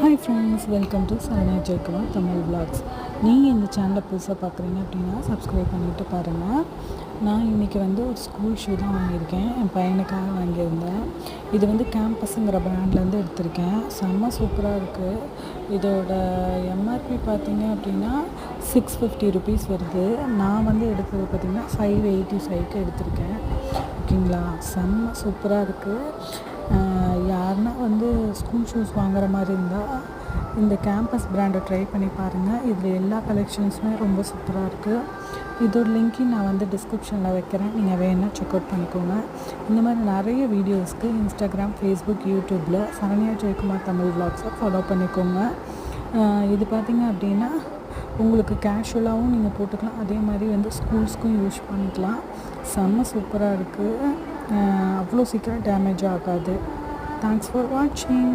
Hi friends, welcome to Saranya Jayakumar Tamil vlogs. நீங்கள் இந்த சேனலை புதுசாக பார்க்குறீங்க அப்படின்னா சப்ஸ்கிரைப் பண்ணிவிட்டு பாருங்கள். நான் இன்றைக்கி ஒரு ஸ்கூல் ஷூ தான் வாங்கியிருக்கேன். என் பையனுக்காக வாங்கியிருந்தேன். இது கேம்பஸுங்கிற பிராண்ட்லேருந்து எடுத்திருக்கேன். செம்ம சூப்பராக இருக்குது. இதோட எம்ஆர்பி பார்த்திங்க அப்படின்னா 650 ருபீஸ் வருது. நான் எடுத்தது பார்த்திங்கன்னா 585க்கு எடுத்திருக்கேன். ஓகேங்களா, செம்ம சூப்பராக இருக்குது. யாருன்னா ஸ்கூல் ஷூஸ் வாங்குற மாதிரி இருந்தால் இந்த கேம்பஸ் பிராண்டை ட்ரை பண்ணி பாருங்கள். இதில் எல்லா கலெக்ஷன்ஸுமே ரொம்ப சூப்பராக இருக்குது. இதோட லிங்க்கையும் நான் டிஸ்கிரிப்ஷனில் வைக்கிறேன். நீங்கள் வேணால் செக் அவுட் பண்ணிக்கோங்க. இந்த மாதிரி நிறைய வீடியோஸ்க்கு இன்ஸ்டாகிராம், ஃபேஸ்புக், யூடியூப்பில் சரண்யா ஜெயக்குமார் தமிழ் விலாக்ஸை ஃபாலோ பண்ணிக்கோங்க. இது பார்த்திங்க அப்படின்னா உங்களுக்கு கேஷுவலாகவும் நீங்கள் போட்டுக்கலாம். அதே மாதிரி ஸ்கூல்ஸ்க்கும் யூஸ் பண்ணிக்கலாம். செம்ம சூப்பராக இருக்குது. அவ்வளோ சீக்கிரம் டேமேஜ் ஆகாது. தேங்க்ஸ் ஃபார் வாட்சிங்.